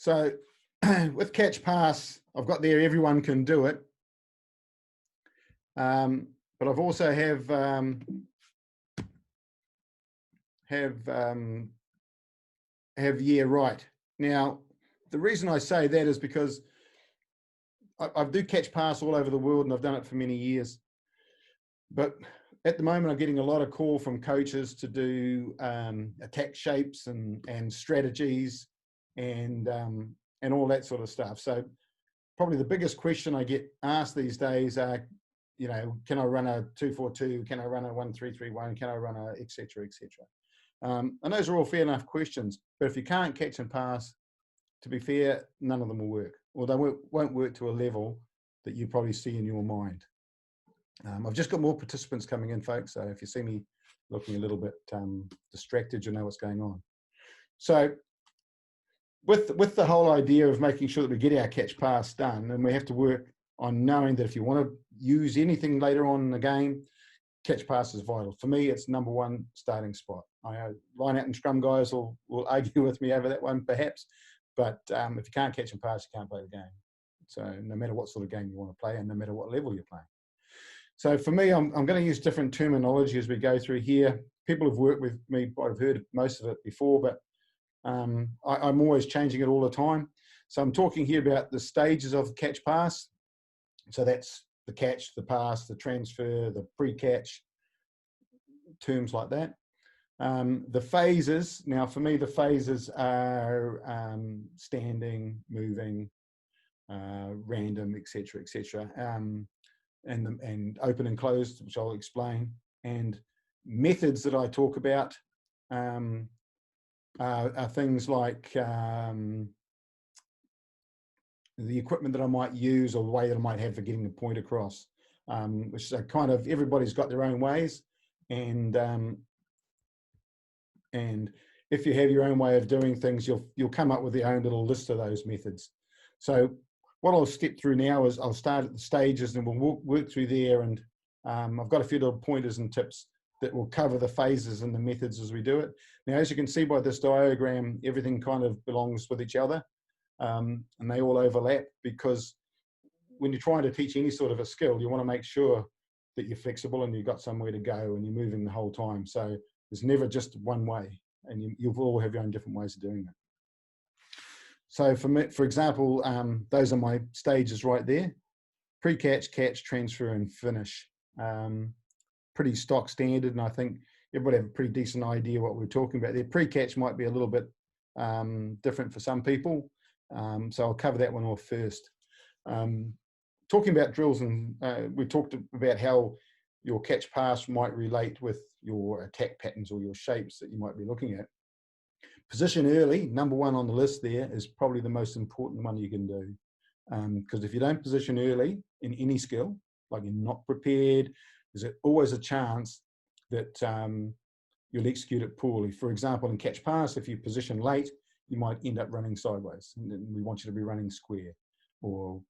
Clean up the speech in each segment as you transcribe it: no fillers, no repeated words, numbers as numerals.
So with catch pass, I've got there, everyone can do it. But I've also have yeah, right. Now, the reason I say that is because I do catch pass all over the world, and I've done it for many years. But at the moment, I'm getting a lot of call from coaches to do attack shapes and strategies and all that sort of stuff. So probably the biggest question I get asked these days are, you know, can I run a 2-4-2? Can I run a 1-3-3-1? Can I run a et cetera, et cetera? And those are all fair enough questions. But if you can't catch and pass, to be fair, none of them will work, or they won't work to a level that you probably see in your mind. I've just got more participants coming in, folks, so if you see me looking a little bit distracted, you know what's going on. So with the whole idea of making sure that we get our catch pass done, and we have to work on knowing that if you want to use anything later on in the game, catch pass is vital. For me, it's number one starting spot. I know line out and scrum guys will argue with me over that one, perhaps. But if you can't catch and pass, you can't play the game. So no matter what sort of game you want to play and no matter what level you're playing. So for me, I'm going to use different terminology as we go through here. People who've worked with me, I've heard most of it before, but I'm always changing it all the time. So I'm talking here about the stages of the catch pass. So that's the catch, the pass, the transfer, the pre-catch, terms like that. The phases, now for me, the phases are standing, moving, random, etc., etc., and open and closed, which I'll explain. And methods that I talk about are things like the equipment that I might use, or the way that I might have for getting the point across, which is kind of, everybody's got their own ways, and if you have your own way of doing things, you'll come up with your own little list of those methods. So what I'll step through now is I'll start at the stages, and we'll work through there. And I've got a few little pointers and tips that will cover the phases and the methods as we do it. Now, as you can see by this diagram, everything kind of belongs with each other, and they all overlap, because when you're trying to teach any sort of a skill, you want to make sure that you're flexible and you've got somewhere to go and you're moving the whole time. So there's never just one way, and you'll all have your own different ways of doing it. So for me, for example, those are my stages right there: pre-catch, catch, transfer, and finish. Pretty stock standard, and I think everybody have a pretty decent idea what we're talking about there. Pre-catch might be a little bit different for some people, so I'll cover that one off first. Talking about drills, and we talked about how your catch pass might relate with your attack patterns or your shapes that you might be looking at. Position early, number one on the list there, is probably the most important one you can do. Because if you don't position early in any skill, like you're not prepared, there's always a chance that you'll execute it poorly. For example, in catch pass, if you position late, you might end up running sideways, and we want you to be running square, or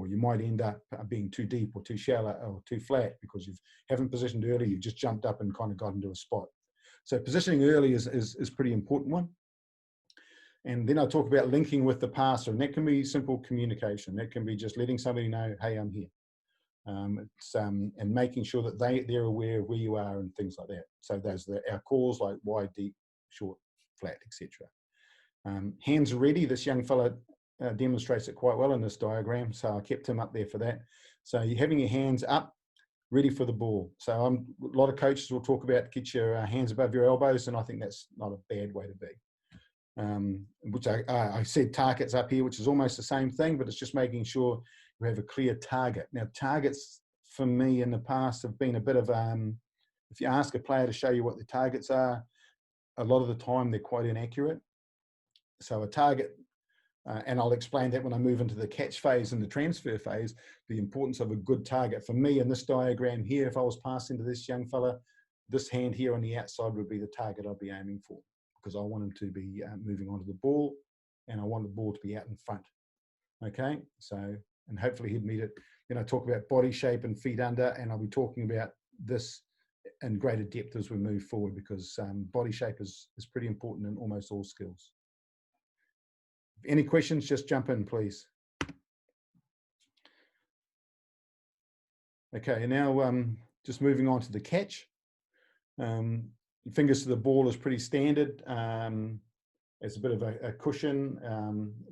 you might end up being too deep or too shallow or too flat because you haven't positioned early. You just jumped up and kind of got into a spot. So positioning early is a pretty important one. And then I'll talk about linking with the passer, and that can be simple communication. That can be just letting somebody know, hey, I'm here. And making sure that they're aware of where you are and things like that. So those are our calls, like wide, deep, short, flat, etc. Hands are ready. This young fella demonstrates it quite well in this diagram, so I kept him up there for that. So you're having your hands up, ready for the ball. So a lot of coaches will talk about get your hands above your elbows, and I think that's not a bad way to be. Which I said targets up here, which is almost the same thing, but it's just making sure you have a clear target. Now, targets for me in the past have been a bit of, if you ask a player to show you what the targets are, a lot of the time they're quite inaccurate. So a target, and I'll explain that when I move into the catch phase and the transfer phase, the importance of a good target. For me in this diagram here, if I was passing to this young fella, this hand here on the outside would be the target I'd be aiming for, because I want him to be moving onto the ball, and I want the ball to be out in front. Okay, so, and hopefully he'd meet it. Then I talk about body shape and feet under, and I'll be talking about this in greater depth as we move forward, because body shape is pretty important in almost all skills. Any questions, just jump in, please. Okay, now just moving on to the catch. Fingers to the ball is pretty standard. It's a bit of a cushion,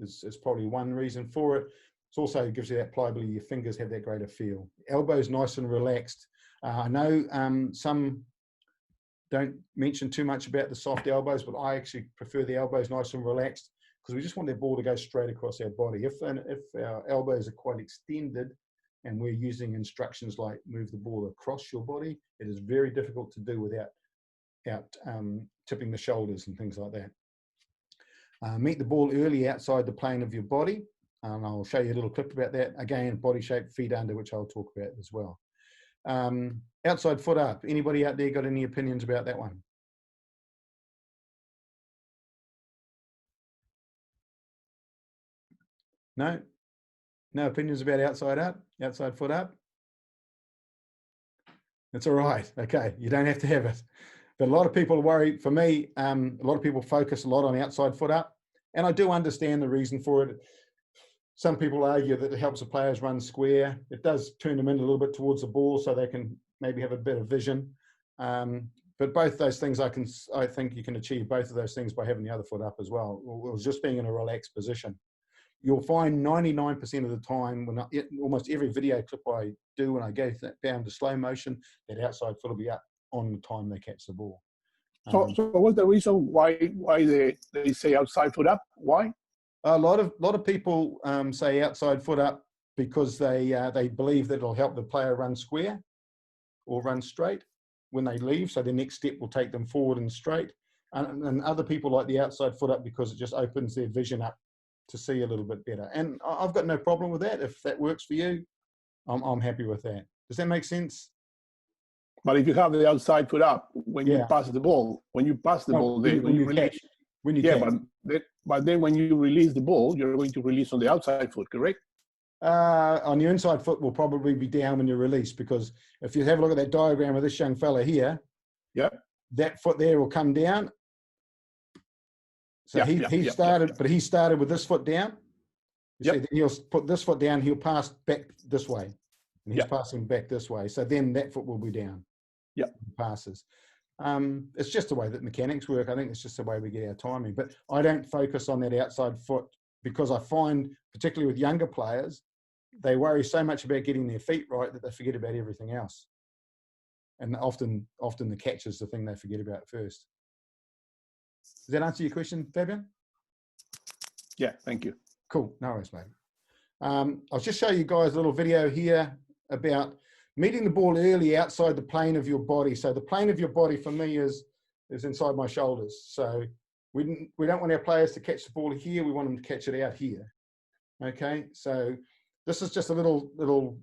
is probably one reason for it. It also gives you that pliability. Your fingers have that greater feel. Elbows nice and relaxed. I know some don't mention too much about the soft elbows, but I actually prefer the elbows nice and relaxed because we just want that ball to go straight across our body. If our elbows are quite extended and we're using instructions like move the ball across your body, it is very difficult to do without tipping the shoulders and things like that. Meet the ball early outside the plane of your body. And I'll show you a little clip about that. Again, body shape, feet under, which I'll talk about as well. Outside foot up. Anybody out there got any opinions about that one? No? No opinions about outside up? Outside foot up? That's all right. Okay, you don't have to have it. But a lot of people worry, for me, a lot of people focus a lot on outside foot up. And I do understand the reason for it. Some people argue that it helps the players run square. It does turn them in a little bit towards the ball so they can maybe have a better vision. But both those things, I think you can achieve both of those things by having the other foot up as well, or just being in a relaxed position. You'll find 99% of the time, when almost every video clip I do when I go down to slow motion, that outside foot will be up on the time they catch the ball. So what's the reason why they say outside foot up? Why? A lot of people say outside foot up because they believe that it'll help the player run square or run straight when they leave. So the next step will take them forward and straight. And other people like the outside foot up because it just opens their vision up to see a little bit better. And I've got no problem with that. If that works for you, I'm happy with that. Does that make sense? But if you have the outside foot up when you pass the ball, when you release, but then when you release the ball, you're going to release on the outside foot, correct? On your inside foot will probably be down when you release, because if you have a look at that diagram of this young fella here, that foot there will come down. So he started with this foot down. You see, then he'll put this foot down, he'll pass back this way. And he's passing back this way. So then that foot will be down. Passes. It's just the way that mechanics work. I think it's just the way we get our timing. But I don't focus on that outside foot because I find, particularly with younger players, they worry so much about getting their feet right that they forget about everything else. And often the catch is the thing they forget about first. Does that answer your question, Fabian? Yeah, thank you. Cool. No worries, mate. I'll just show you guys a little video here about meeting the ball early outside the plane of your body. So the plane of your body for me is inside my shoulders. So we don't want our players to catch the ball here. We want them to catch it out here. Okay. So this is just a little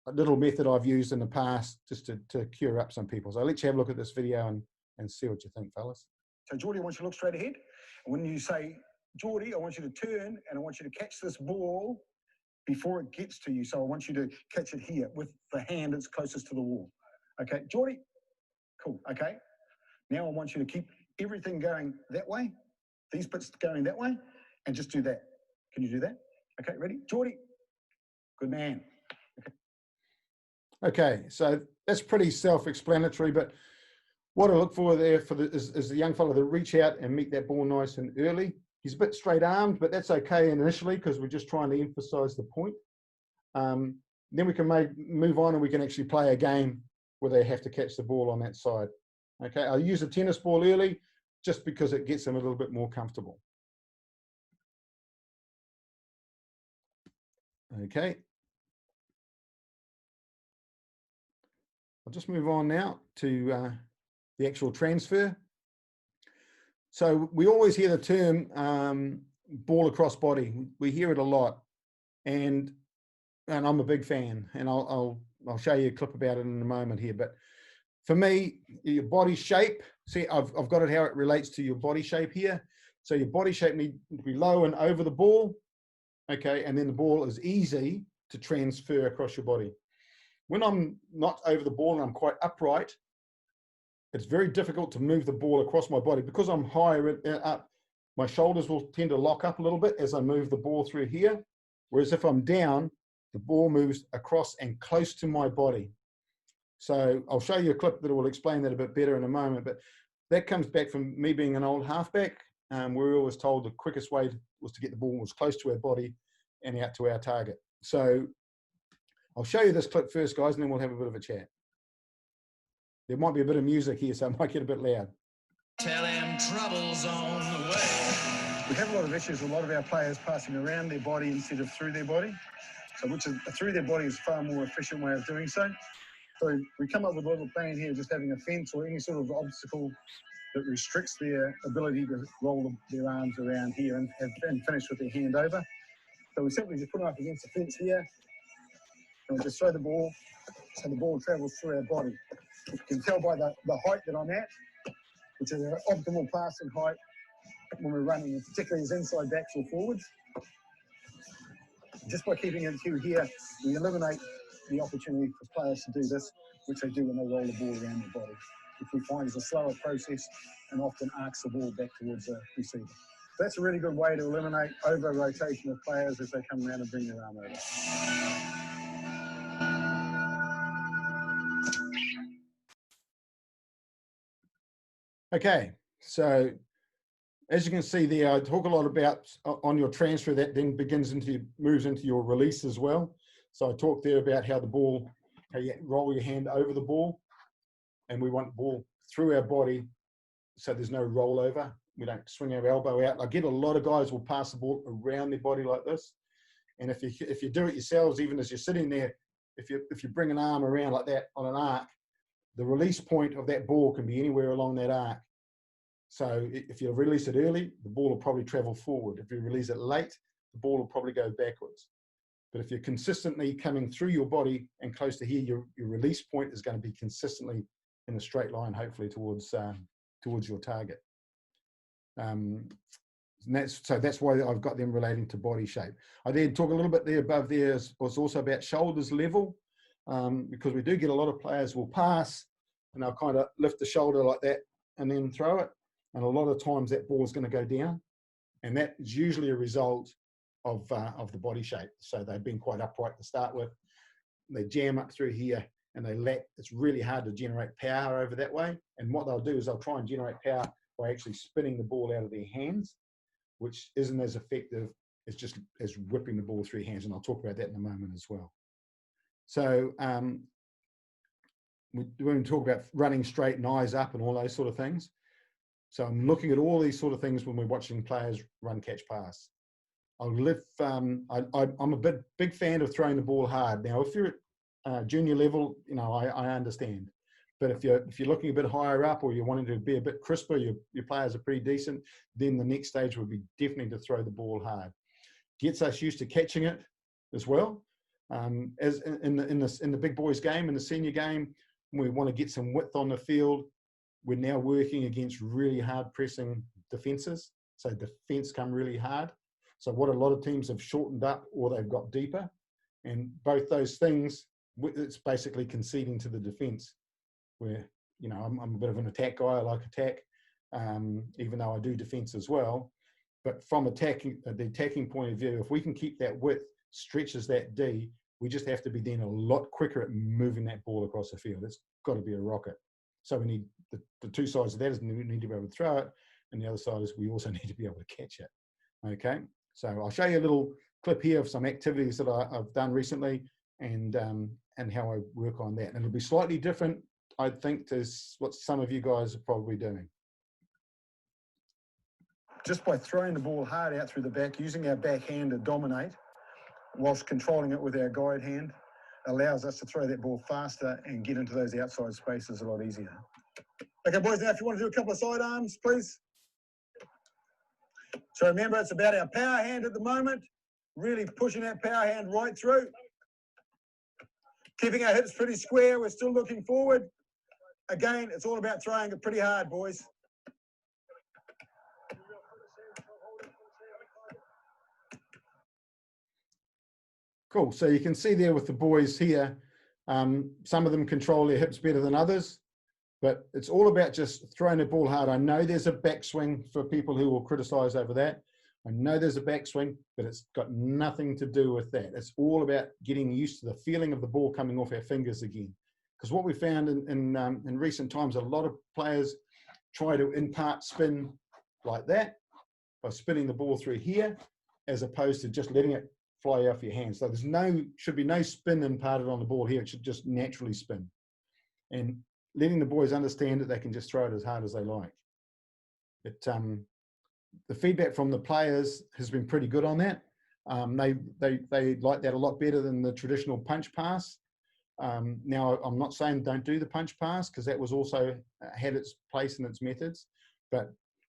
method I've used in the past just to cure up some people. So I'll let you have a look at this video and see what you think, fellas. So Geordie, I want you to look straight ahead. And when you say, Geordie, I want you to turn and I want you to catch this ball before it gets to you. So I want you to catch it here with the hand that's closest to the wall. Okay, Geordie? Cool, okay. Now I want you to keep everything going that way, these bits going that way, and just do that. Can you do that? Okay, ready? Geordie? Good man. Okay, so that's pretty self-explanatory, but what I look for there is the young fella to reach out and meet that ball nice and early. He's a bit straight-armed, but that's okay initially because we're just trying to emphasize the point. Then we can move on and we can actually play a game where they have to catch the ball on that side. Okay, I'll use a tennis ball early just because it gets them a little bit more comfortable. Okay. I'll just move on now to the actual transfer. So we always hear the term ball across body. We hear it a lot, and I'm a big fan. And I'll show you a clip about it in a moment here. But for me, your body shape. See, I've got it how it relates to your body shape here. So your body shape needs to be low and over the ball. Okay, and then the ball is easy to transfer across your body. When I'm not over the ball and I'm quite upright, it's very difficult to move the ball across my body because I'm higher up. my shoulders will tend to lock up a little bit as I move the ball through here. Whereas if I'm down, the ball moves across and close to my body. So I'll show you a clip that will explain that a bit better in a moment, but that comes back from me being an old halfback. We were always told the quickest way was to get the ball as close to our body and out to our target. So I'll show you this clip first, guys, and then we'll have a bit of a chat. There might be a bit of music here, so it might get a bit loud. Tell him trouble's on the way. We have a lot of issues with a lot of our players passing around their body instead of through their body. So through their body is a far more efficient way of doing so. So we come up with a little plan here, just having a fence or any sort of obstacle that restricts their ability to roll their arms around here and finish with their hand over. So we simply just put them up against the fence here, and we just throw the ball, so the ball travels through our body. You can tell by the height that I'm at, which is an optimal passing height when we're running, particularly as inside backs or forwards. Just by keeping it through here, we eliminate the opportunity for players to do this, which they do when they roll the ball around their body, which we find is a slower process and often arcs the ball back towards the receiver. So that's a really good way to eliminate over-rotation of players as they come around and bring their arm over. Okay, so as you can see there, I talk a lot about on your transfer that then moves into your release as well. So I talked there about how you roll your hand over the ball, and we want the ball through our body so there's no rollover. We don't swing our elbow out. I get a lot of guys will pass the ball around their body like this. And if you do it yourselves, even as you're sitting there, if you bring an arm around like that on an arc, the release point of that ball can be anywhere along that arc. So if you release it early, the ball will probably travel forward. If you release it late, the ball will probably go backwards. But if you're consistently coming through your body and close to here, your release point is going to be consistently in a straight line, hopefully towards your target. That's why I've got them relating to body shape. I then talk a little bit there above there was also about shoulders level, because we do get a lot of players will pass and they'll kind of lift the shoulder like that and then throw it. And a lot of times that ball is going to go down, and that is usually a result of the body shape. So they've been quite upright to start with. They jam up through here and they lack. It's really hard to generate power over that way. And what they'll do is they'll try and generate power by actually spinning the ball out of their hands, which isn't as effective as just as whipping the ball through your hands. And I'll talk about that in a moment as well. So when we talk about running straight and eyes up and all those sort of things. So I'm looking at all these sort of things when we're watching players run, catch, pass. I'm a big fan of throwing the ball hard. Now, if you're at junior level, I understand. But if you're looking a bit higher up, or you're wanting to be a bit crisper, your players are pretty decent, then the next stage would be definitely to throw the ball hard. Gets us used to catching it as well. As in the big boys game, in the senior game, we want to get some width on the field. We're now working against really hard pressing defenses. So defense come really hard. So what a lot of teams have shortened up, or they've got deeper. And both those things, it's basically conceding to the defense. Where, I'm a bit of an attack guy. I like attack, even though I do defense as well. But from the attacking point of view, if we can keep that width, stretches that D, we just have to be then a lot quicker at moving that ball across the field. It's got to be a rocket. So we need the two sides of that is we need to be able to throw it, and the other side is we also need to be able to catch it. Okay, so I'll show you a little clip here of some activities that I've done recently, and how I work on that. And it'll be slightly different, I think, to what some of you guys are probably doing. Just by throwing the ball hard out through the back, using our backhand to dominate, whilst controlling it with our guide hand, allows us to throw that ball faster and get into those outside spaces a lot easier. Okay, boys, now if you want to do a couple of sidearms, please. So remember, it's about our power hand at the moment, really pushing that power hand right through. Keeping our hips pretty square, we're still looking forward. Again, it's all about throwing it pretty hard, boys. Cool. So you can see there with the boys here, some of them control their hips better than others. But it's all about just throwing the ball hard. I know there's a backswing for people who will criticize over that. I know there's a backswing, but it's got nothing to do with that. It's all about getting used to the feeling of the ball coming off our fingers again. Because what we found in recent times, a lot of players try to impart spin like that by spinning the ball through here, as opposed to just letting it fly off your hands. So should be no spin imparted on the ball here. It should just naturally spin. And letting the boys understand that they can just throw it as hard as they like. The feedback from the players has been pretty good on that. They like that a lot better than the traditional punch pass. Now, I'm not saying don't do the punch pass, because that was also had its place and its methods. But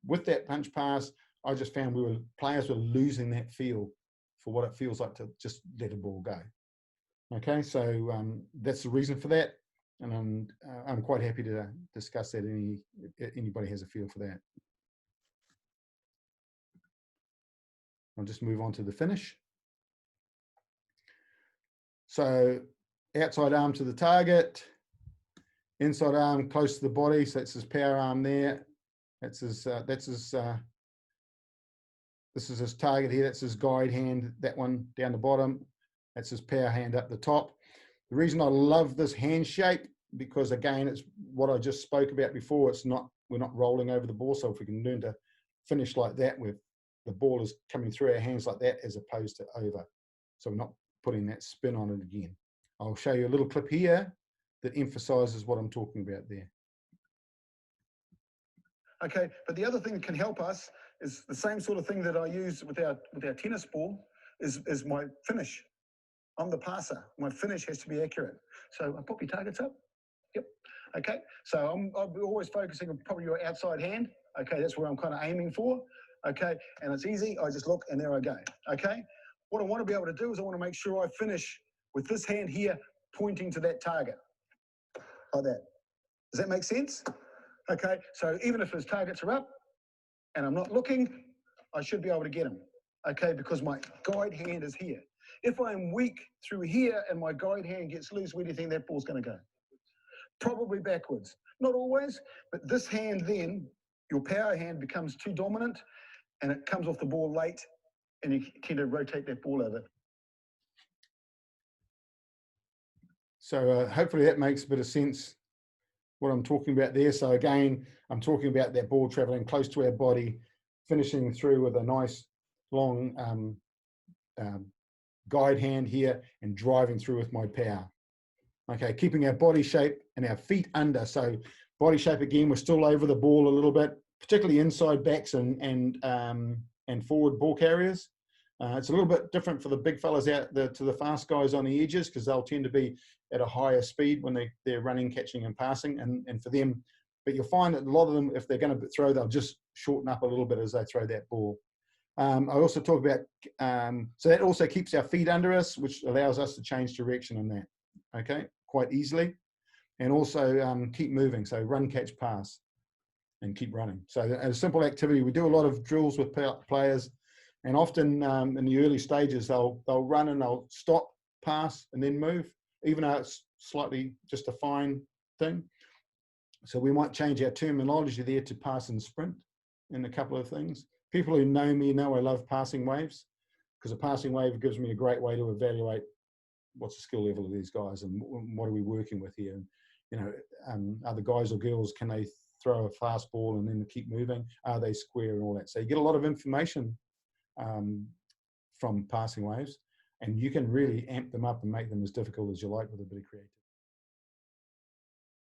with that punch pass, I just found players were losing that feel for what it feels like to just let a ball go. Okay, so that's the reason for that. And I'm quite happy to discuss that if anybody has a feel for that. I'll just move on to the finish. So outside arm to the target, inside arm close to the body. So that's his power arm there. This is his target here. That's his guide hand, that one down the bottom. That's his power hand up the top. The reason I love this hand shape, because again, it's what I just spoke about before. We're not rolling over the ball. So if we can learn to finish like that, where the ball is coming through our hands like that, as opposed to over. So we're not putting that spin on it again. I'll show you a little clip here that emphasizes what I'm talking about there. Okay, but the other thing that can help us is the same sort of thing that I use with our tennis ball is my finish. I'm the passer. My finish has to be accurate. So I pop your targets up. Yep. Okay. So I'm always focusing on probably your outside hand. Okay, that's where I'm kind of aiming for. Okay, and it's easy. I just look and there I go. Okay. What I want to be able to do is I want to make sure I finish with this hand here pointing to that target. Like that. Does that make sense? Okay, so even if his targets are up and I'm not looking, I should be able to get him. Okay, because my guide hand is here. If I'm weak through here and my guide hand gets loose, where do you think that ball's going to go? Probably backwards. Not always, but this hand then, your power hand becomes too dominant and it comes off the ball late and you tend to rotate that ball over. So hopefully that makes a bit of sense, what I'm talking about there. So again, I'm talking about that ball traveling close to our body, finishing through with a nice long guide hand here and driving through with my power. Okay, keeping our body shape and our feet under. So body shape again, we're still over the ball a little bit, particularly inside backs and forward ball carriers. It's a little bit different for the big fellas out to the fast guys on the edges, because they'll tend to be at a higher speed when they're running, catching and passing, and for them, but you'll find that a lot of them, if they're going to throw, they'll just shorten up a little bit as they throw that ball. I also talk about, so that also keeps our feet under us, which allows us to change direction on that, okay, quite easily. And also keep moving, so run, catch, pass, and keep running. So a simple activity, we do a lot of drills with players, and often in the early stages, they'll run and they'll stop, pass, and then move, even though it's slightly just a fine thing. So we might change our terminology there to pass and sprint in a couple of things. People who know me know I love passing waves, because a passing wave gives me a great way to evaluate what's the skill level of these guys and what are we working with here. And, you know, are the guys or girls, can they throw a fast ball and then keep moving? Are they square and all that? So you get a lot of information from passing waves, and you can really amp them up and make them as difficult as you like with a bit of creativity.